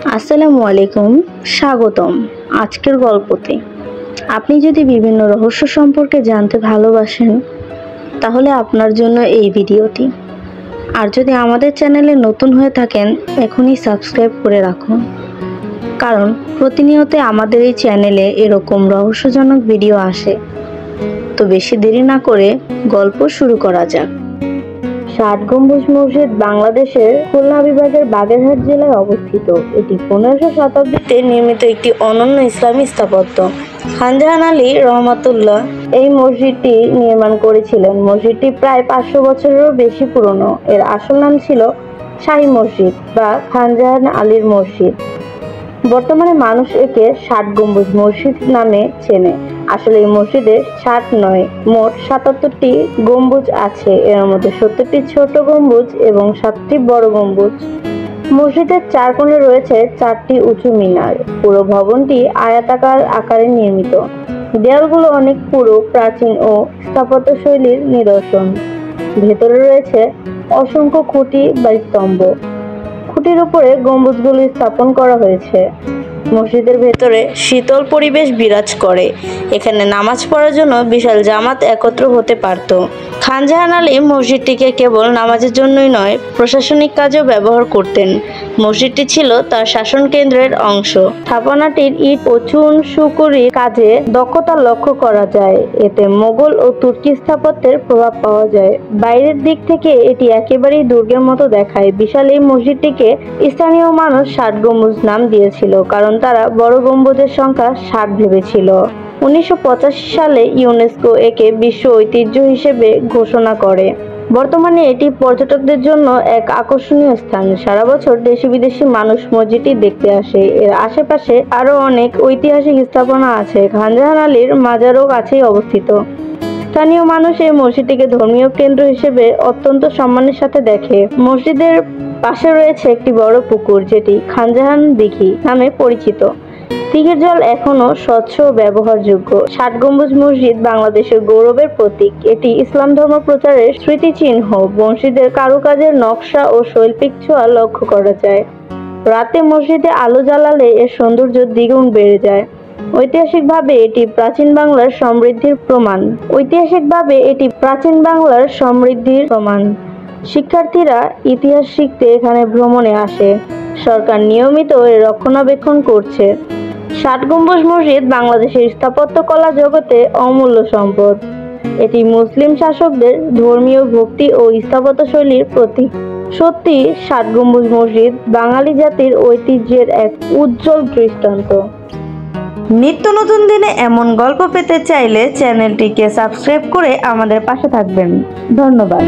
আসসালামু আলাইকুম, স্বাগতম আজকের গল্পতে। আপনি যদি বিভিন্ন রহস্য সম্পর্কে জানতে ভালোবাসেন তাহলে আপনার জন্য এই ভিডিওটি। আর যদি আমাদের চ্যানেলে নতুন হয়ে থাকেন এখনই সাবস্ক্রাইব করে রাখুন, কারণ প্রতিনিয়ত আমাদের এই চ্যানেলে এরকম রহস্যজনক ভিডিও আসে। তো বেশি দেরি না করে গল্প শুরু করা যাক। ৬০ গম্বুজ মসজিদ বাংলাদেশের খুলনা বিভাগের বাগেরহাট জেলায় অবস্থিত। এটি ১৫০০ শতাব্দীতে নির্মিত একটি অনন্য ইসলামী স্থাপত্য। খানজাহান আলী রহমাতুল্লাহ এই মসজিদটি নির্মাণ করেছিলেন। মসজিদটি প্রায় ৫০০ বছরেরও বেশি পুরনো। এর আসল নাম ছিল শাহী মসজিদ বা খানজাহান আলীর মসজিদ। বর্তমানে মানুষ একে ৬০ গম্বুজ মসজিদ নামে চেনে। আসলে এই মসজিদে ৬০ নয়, মোট ৭৭টি গম্বুজ আছে। এর মধ্যে ৭০টি ছোট গম্বুজ এবং ৭টি বড় গম্বুজ। মসজিদের চার কোণে রয়েছে ৪টি উঁচু মিনার। পুরো ভবনটি আয়তাকার আকারে নির্মিত। দেয়ালগুলো অনেক পুরো, প্রাচীন ও স্থাপত্য শৈলীর নিদর্শন। ভেতরে রয়েছে অসংখ্য খুঁটি বা স্তম্ভ। খুঁটির উপরে গম্বুজগুলি স্থাপন করা হয়েছে। মসজিদের ভেতরে শীতল পরিবেশ বিরাজ করে। এখানে নামাজ পড়ার জন্য বিশাল জামাত একত্র হতে পারত। খানজাহান আলী মসজিদটিকে কেবল নামাজের জন্যই নয়, প্রশাসনিক কাজেও ব্যবহার করতেন। মসজিদটি ছিল তার শাসন কেন্দ্রের অংশ। স্থাপনাটির ইট ও চুন সুকুরির কাজে দক্ষতা লক্ষ্য করা যায়। এতে মোগল ও তুর্কি স্থাপত্যের প্রভাব পাওয়া যায়। বাইরের দিক থেকে এটি একেবারেই দুর্গের মতো দেখায়। বিশাল এই মসজিদটিকে স্থানীয় মানুষ ৬০ গম্বুজ নাম দিয়েছিল, কারণ তারা বড় গম্বুজের সংখ্যা ৬০ ভেবেছিল। ১৯৮৫ সালে ইউনেস্কো একে বিশ্ব ঐতিহ্য হিসেবে ঘোষণা করে। বর্তমানে এটি পর্যটকদের জন্য এক আকর্ষণীয় স্থান। সারা বছর দেশি বিদেশি মানুষ মসজিদটি দেখতে আসে। এর আশেপাশে আরও অনেক ঐতিহাসিক স্থাপনা আছে। খানজাহান আলীর মাজারও কাছেই অবস্থিত। স্থানীয় মানুষ এই মসজিদটিকে ধর্মীয় কেন্দ্র হিসেবে অত্যন্ত সম্মানের সাথে দেখে। মসজিদের পাশে রয়েছে একটি বড় পুকুর, যেটি খানজাহান দিঘি নামে পরিচিত। দিঘির জল এখনো স্বচ্ছ ও ব্যবহারযোগ্য। ৬০ গম্বুজ মসজিদ বাংলাদেশের গৌরবের প্রতীক। এটি ইসলাম ধর্ম প্রচারের স্মৃতিচিহ্ন। মসজিদের কারুকাজের নকশা ও শৈল্পিক ছোঁয়া লক্ষ্য করা যায়। রাতে মসজিদে আলো জ্বালালে এর সৌন্দর্য দ্বিগুণ বেড়ে যায়। ঐতিহাসিকভাবে এটি প্রাচীন বাংলার সমৃদ্ধির প্রমাণ। শিক্ষার্থীরা ইতিহাস শিখতে এখানে ভ্রমণে আসে। সরকার নিয়মিত এর রক্ষণাবেক্ষণ করছে। ৬০ গম্বুজ মসজিদ বাংলাদেশের স্থাপত্য কলা জগতে অমূল্য সম্পদ। এটি মুসলিম শাসকদের ধর্মীয় ভক্তি ও স্থাপত্য শৈলীর প্রতীক। সত্যি ৬০ গম্বুজ মসজিদ বাঙালি জাতির ঐতিহ্যের এক উজ্জ্বল দৃষ্টান্ত। নিত্য নতুন দিনে এমন গল্প পেতে চাইলে চ্যানেলটিকে সাবস্ক্রাইব করে আমাদের পাশে থাকবেন। ধন্যবাদ।